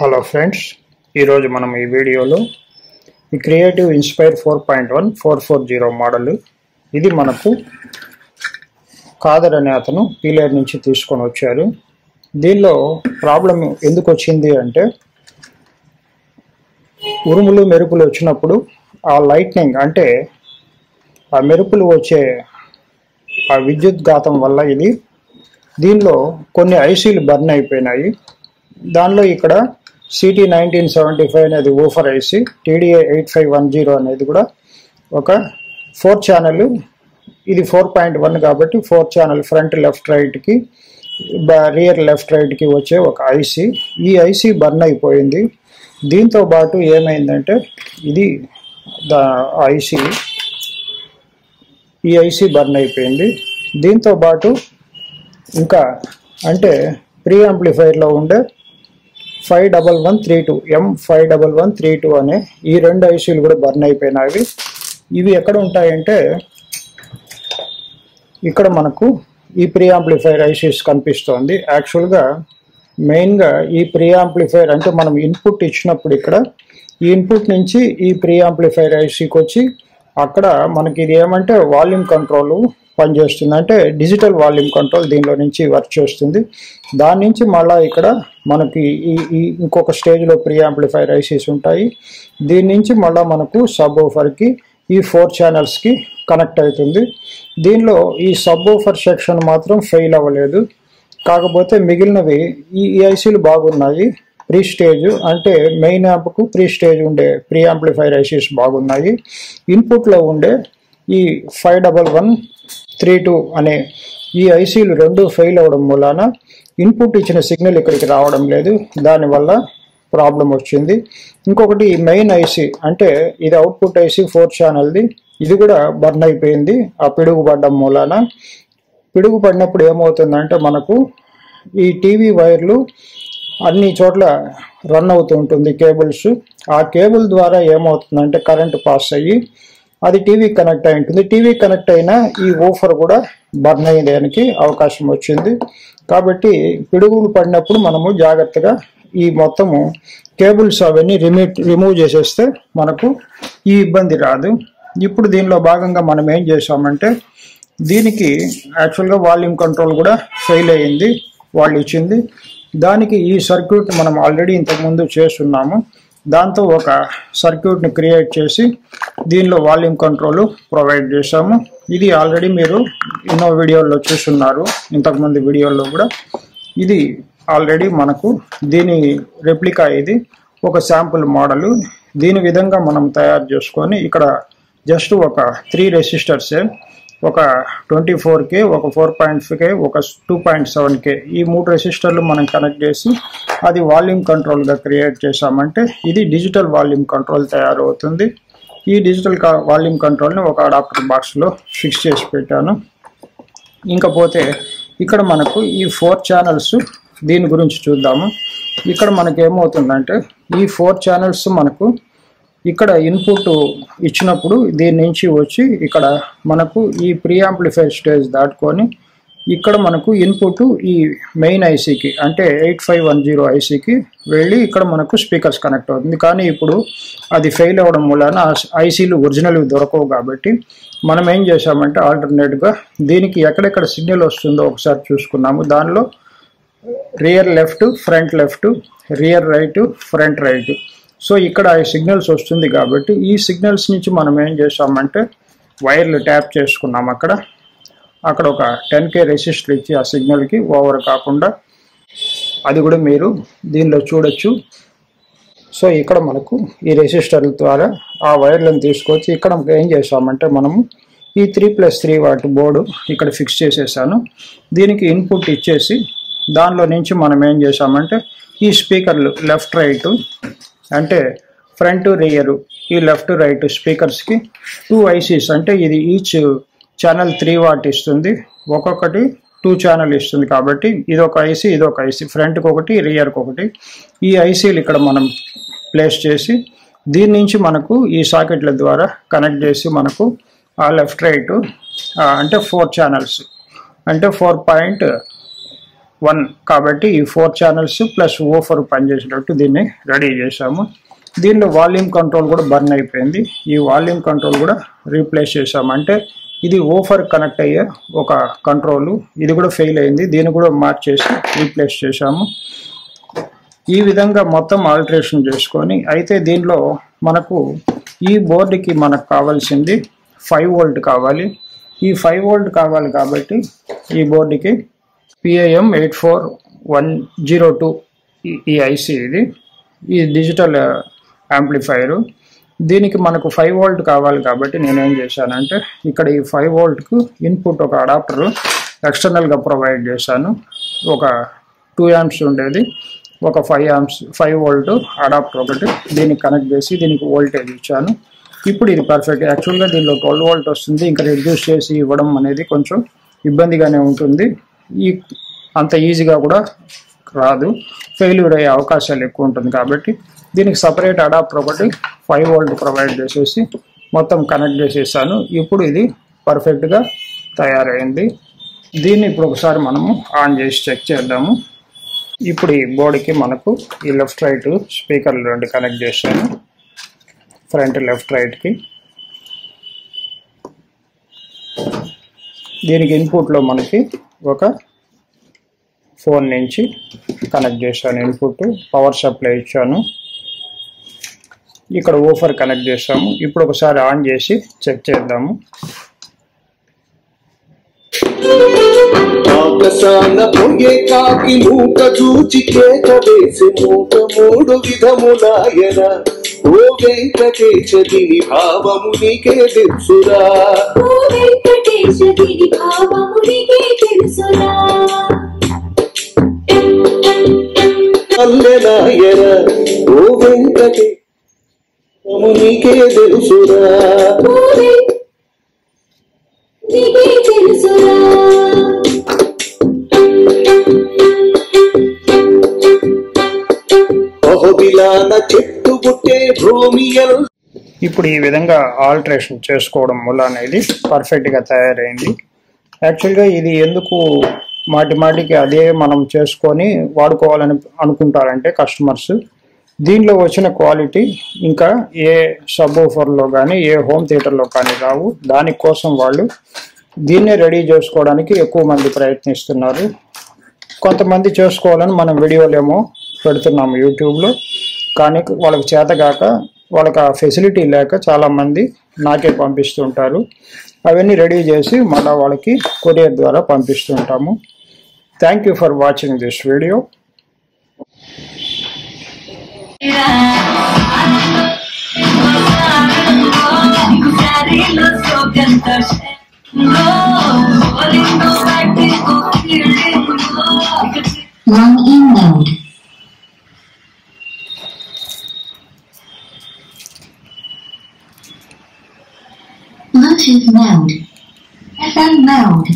Hello friends, ఈరోజు మనం ఈ వీడియోలో ఈ క్రియేటివ్ ఇన్స్పైర్ 4.1 440 మోడల్ ఇది మనకు కాదర్ అనే అతను పీలేర్ నుంచి తీసుకొని వచ్చారు. దీనిలో ప్రాబ్లం ఎందుకు వచ్చింది అంటే ఉరుములు మెరుపులు వచ్చినప్పుడు ఆ లైట్నింగ్ అంటే ఆ మెరుపులు వచ్చే ఆ విద్యుత్ ఘాతం వల్ల దీనిలో కొన్ని ఐసీలు బర్న్ అయిపోయినాయి. దానిలో ఇక్కడ CT1975 అనేది ఊఫర్ ఐసీ, TDA 8510 అనేది కూడా ఒక 4 ఛానల్. ఇది 4.1 కాబట్టి 4 ఛానల్ ఫ్రంట్ లెఫ్ట్ రైట్కి రియర్ లెఫ్ట్ రైట్కి వచ్చే ఒక ఐసీ. ఈ ఐసీ బర్న్ అయిపోయింది. దీంతో పాటు ఏమైందంటే ఈ ఐసీ బర్న్ అయిపోయింది. దీంతో పాటు ఇంకా అంటే ప్రీ యాంప్లిఫైర్లో ఉండే 51132 M51132 అనే ఈ రెండు ఐసీలు కూడా బర్న్ అయిపోయినాయి. ఇవి ఎక్కడ ఉంటాయంటే ఇక్కడ మనకు ఈ ప్రీ యాంప్లిఫైర్ ఐసీస్ కనిపిస్తోంది. యాక్చువల్గా మెయిన్గా ఈ ప్రీ యాంప్లిఫైర్ అంటే మనం ఇన్పుట్ ఇచ్చినప్పుడు ఇక్కడ ఈ ఇన్పుట్ నుంచి ఈ ప్రీ యాంప్లిఫైర్ ఐసీకి వచ్చి అక్కడ మనకి ఇది ఏమంటే వాల్యూమ్ కంట్రోల్ పనిచేస్తుంది. అంటే డిజిటల్ వాల్యూమ్ కంట్రోల్ దీనిలో నుంచి వర్క్ చేస్తుంది. దాని నుంచి మళ్ళీ ఇక్కడ మనకి ఈ ఇంకొక స్టేజ్లో ప్రీ యాంప్లిఫైర్ ఐసీస్ ఉంటాయి. దీని నుంచి మళ్ళీ మనకు సబ్ ఊఫర్కి ఈ 4 ఛానల్స్కి కనెక్ట్ అవుతుంది. దీనిలో ఈ సబ్ ఊఫర్ సెక్షన్ మాత్రం ఫెయిల్ అవ్వలేదు. కాకపోతే మిగిలినవి ఈ ఐసీలు బాగున్నాయి. ప్రీ స్టేజ్ అంటే మెయిన్ యాంప్కు ప్రీ స్టేజ్ ఉండే ప్రీ యాంప్లిఫైర్ ఐసీస్ బాగున్నాయి. ఇన్పుట్లో ఉండే ఈ 51132 అనే ఈ ఐసీలు రెండు ఫెయిల్ అవ్వడం మూలాన ఇన్పుట్ ఇచ్చిన సిగ్నల్ ఇక్కడికి రావడం లేదు. దానివల్ల ప్రాబ్లం వచ్చింది. ఇంకొకటి మెయిన్ ఐసీ అంటే ఇది అవుట్పుట్ ఐసీ 4 ఛానల్ది, ఇది కూడా బర్న్ అయిపోయింది. ఆ పిడుగు పడ్డం మూలాన పిడుగు పడినప్పుడు ఏమవుతుందంటే మనకు ఈ టీవీ వైర్లు అన్ని చోట్ల రన్ అవుతూ ఉంటుంది కేబుల్స్. ఆ కేబుల్ ద్వారా ఏమవుతుందంటే కరెంటు పాస్ అయ్యి అది టీవీ కనెక్ట్ అయి ఉంటుంది. టీవీ కనెక్ట్ అయినా ఈ ఊఫర్ కూడా బర్న్ అయ్యేదానికి అవకాశం వచ్చింది. కాబట్టి పిడుగులు పడినప్పుడు మనము జాగ్రత్తగా ఈ మొత్తము కేబుల్స్ అవన్నీ రిమూవ్ చేసేస్తే మనకు ఈ ఇబ్బంది రాదు. ఇప్పుడు దీనిలో భాగంగా మనం ఏం చేసామంటే దీనికి యాక్చువల్గా వాల్యూమ్ కంట్రోల్ కూడా ఫెయిల్ అయ్యింది వాళ్ళు ఇచ్చింది. దానికి ఈ సర్క్యూట్ మనం ఆల్రెడీ ఇంతకుముందు చేస్తున్నాము. దాంతో ఒక సర్క్యూట్ని క్రియేట్ చేసి దీనిలో వాల్యూమ్ కంట్రోల్ ప్రొవైడ్ చేశాము. ఇది ఆల్రెడీ మీరు ఎన్నో వీడియోల్లో చూస్తున్నారు, ఇంతకుముందు వీడియోల్లో కూడా. ఇది ఆల్రెడీ మనకు దీని రెప్లికా, ఇది ఒక శాంపుల్ మోడలు. దీని విధంగా మనం తయారు చేసుకొని ఇక్కడ జస్ట్ ఒక 3 రెసిస్టర్సే, ఒక 24K, ఒక 4.5K, ఒక 2.7K ఈ 3 రెసిస్టర్లు మనం కనెక్ట్ చేసి అది వాల్యూమ్ కంట్రోల్గా క్రియేట్ చేసామంటే ఇది డిజిటల్ వాల్యూమ్ కంట్రోల్ తయారవుతుంది. ఈ డిజిటల్ వాల్యూమ్ కంట్రోల్ని ఒక అడాప్టర్ బాక్స్లో ఫిక్స్ చేసి పెట్టాను. ఇంకపోతే ఇక్కడ మనకు ఈ 4 ఛానల్స్ దీని గురించి చూద్దాము. ఇక్కడ మనకు ఏమవుతుందంటే ఈ 4 ఛానల్స్ మనకు ఇక్కడ ఇన్పుట్ ఇచ్చినప్పుడు దీని నుంచి వచ్చి ఇక్కడ మనకు ఈ ప్రీ యాంప్లిఫైర్ స్టేజ్ దాటుకొని ఇక్కడ మనకు ఇన్పుట్ ఈ మెయిన్ ఐసీకి అంటే 8510 ఐసీకి వెళ్ళి ఇక్కడ మనకు స్పీకర్స్ కనెక్ట్ అవుతుంది. కానీ ఇప్పుడు అది ఫెయిల్ అవ్వడం మూలాన ఐసీలు ఒరిజినల్వి దొరకవు. కాబట్టి మనం ఏం చేసామంటే ఆల్టర్నేట్గా దీనికి ఎక్కడెక్కడ సిగ్నల్ వస్తుందో ఒకసారి చూసుకున్నాము. దానిలో rear left, front left, rear right, front right. So ఇక్కడ ఈ సిగ్నల్స్ వస్తుంది కాబట్టి ఈ సిగ్నల్స్ నుంచి మనం ఏం చేసామంటే వైర్లు ట్యాప్ చేసుకున్నాం. అక్కడ ఒక 10K రెసిస్టర్ ఇచ్చి ఆ సిగ్నల్కి ఓవర్ కాకుండా అది కూడా మీరు దీనిలో చూడొచ్చు. సో ఇక్కడ మనకు ఈ రెసిస్టర్ల ద్వారా ఆ వైర్లను తీసుకొచ్చి ఇక్కడ ఏం చేసామంటే మనము ఈ 3+3 వాట్ బోర్డు ఇక్కడ ఫిక్స్ చేసేసాను. దీనికి ఇన్పుట్ ఇచ్చేసి దానిలో నుంచి మనం ఏం చేసామంటే ఈ స్పీకర్లు లెఫ్ట్ రైట్ అంటే ఫ్రంట్ రియర్ ఈ లెఫ్ట్ రైట్ స్పీకర్స్కి 2 ఐసీస్ అంటే ఇది ఈచ్ ఛానల్ 3 వాట్ ఇస్తుంది, ఒక్కొక్కటి 2 ఛానల్ ఇస్తుంది. కాబట్టి ఇదొక ఐసీ, ఇదొక ఐసీ, ఫ్రంట్కి ఒకటి, రియర్కి ఒకటి. ఈ ఐసీలు ఇక్కడ మనం ప్లేస్ చేసి దీని నుంచి మనకు ఈ సాకెట్ల ద్వారా కనెక్ట్ చేసి మనకు ఆ లెఫ్ట్ రైట్ అంటే 4 ఛానల్స్ అంటే 4. 1 కాబట్టి ఈ 4 ఛానల్స్ ప్లస్ ఓఫర్ పనిచేసేటట్టు దీన్ని రెడీ చేసాము. దీనిలో వాల్యూమ్ కంట్రోల్ కూడా బర్న్ అయిపోయింది. ఈ వాల్యూమ్ కంట్రోల్ కూడా రీప్లేస్ చేసాము. అంటే ఇది ఓఫర్ కనెక్ట్ అయ్యే ఒక కంట్రోల్, ఇది కూడా ఫెయిల్ అయింది. దీన్ని కూడా మార్చేసి రీప్లేస్ చేసాము. ఈ విధంగా మొత్తం ఆల్టరేషన్ చేసుకొని, అయితే దీనిలో మనకు ఈ బోర్డుకి మనకు కావాల్సింది 5 వోల్ట్ కావాలి. ఈ 5 వోల్ట్ కావాలి కాబట్టి ఈ బోర్డుకి PIM 84102 ఈ ఐసీ ఈ డిజిటల్ యాంప్లిఫైరు. దీనికి మనకు 5 వోల్ట్ కావాలి కాబట్టి నేనేం చేశానంటే ఇక్కడ ఈ 5 వోల్ట్కు ఇన్పుట్ ఒక అడాప్టర్ ఎక్స్టర్నల్గా ప్రొవైడ్ చేశాను. ఒక 2 amps ఉండేది, ఒక 5 వోల్ట్ అడాప్టర్ ఒకటి దీనికి కనెక్ట్ చేసి దీనికి వోల్టేజ్ ఇచ్చాను. ఇప్పుడు ఇది పర్ఫెక్ట్. యాక్చువల్గా దీనిలో 12 వోల్ట్ వస్తుంది. ఇంకా రిడ్యూస్ చేసి ఇవ్వడం అనేది కొంచెం ఇబ్బందిగానే ఉంటుంది. అంత ఈజీగా కూడా రాదు, ఫెయిల్యూర్ అయ్యే అవకాశాలు ఎక్కువ ఉంటుంది. కాబట్టి దీనికి సపరేట్ అడాప్టర్ ఒకటి 5 వోల్ట్ ప్రొవైడ్ చేసేసి మొత్తం కనెక్ట్ చేసేసాను. ఇప్పుడు ఇది పర్ఫెక్ట్గా తయారైంది. దీన్ని ఇప్పుడు ఒకసారి మనము ఆన్ చేసి చెక్ చేద్దాము. ఇప్పుడు ఈ బోర్డుకి మనకు ఈ లెఫ్ట్ రైట్ స్పీకర్లు 2 కనెక్ట్ చేశాను, ఫ్రంట్ లెఫ్ట్ రైట్కి. దీనికి ఇన్పుట్లో మనకి ఒక ఫోన్ నుంచి కనెక్ట్ చేశాను. ఇన్పుట్ పవర్ సప్లై ఇచ్చాను. ఇక్కడ ఓఫర్ కనెక్ట్ చేసాము. ఇప్పుడు ఒకసారి ఆన్ చేసి చెక్ చేద్దాము. ఆకాశాన పొంగే కాకి మూక చూచి కేక వేసి మూక 3 విధములాయన. ఓ వెంకటేశ దీని భావము నీకే తెలుసురా, ఓ వెంకటేశ దీని భావము నీకే తెలుసురా. అల్లెనాయన ఓ వెంకటేశము నీకే తెలుసురా, నీకే తెలుసురా. బహుబిలాన చెట్టు పుట్టే భూమియల్. ఇప్పుడు ఈ విధంగా ఆల్టరేషన్ చేసుకోవడం వల్ల అనేది పర్ఫెక్ట్గా తయారైంది. యాక్చువల్గా ఇది ఎందుకు మాటికి అదే మనం చేసుకొని వాడుకోవాలని అనుకుంటారంటే కస్టమర్స్, దీనిలో వచ్చిన క్వాలిటీ ఇంకా ఏ సబ్ ఓఫర్లో కానీ ఏ హోమ్ థియేటర్లో కానీ రావు. దానికోసం వాళ్ళు దీన్నే రెడీ చేసుకోవడానికి ఎక్కువ మంది ప్రయత్నిస్తున్నారు. కొంతమంది చేసుకోవాలని మనం వీడియోలు ఏమో పెడుతున్నాము యూట్యూబ్లో, కానీ వాళ్ళకి చేతగాక వాళ్ళకి ఆ ఫెసిలిటీ లేక చాలామంది నాకే పంపిస్తుంటారు. అవన్నీ రెడీ చేసి మళ్ళీ వాళ్ళకి కొరియర్ ద్వారా పంపిస్తుంటాము. Thank you for watching this video. Run in mode. Bluetooth mode. FM mode.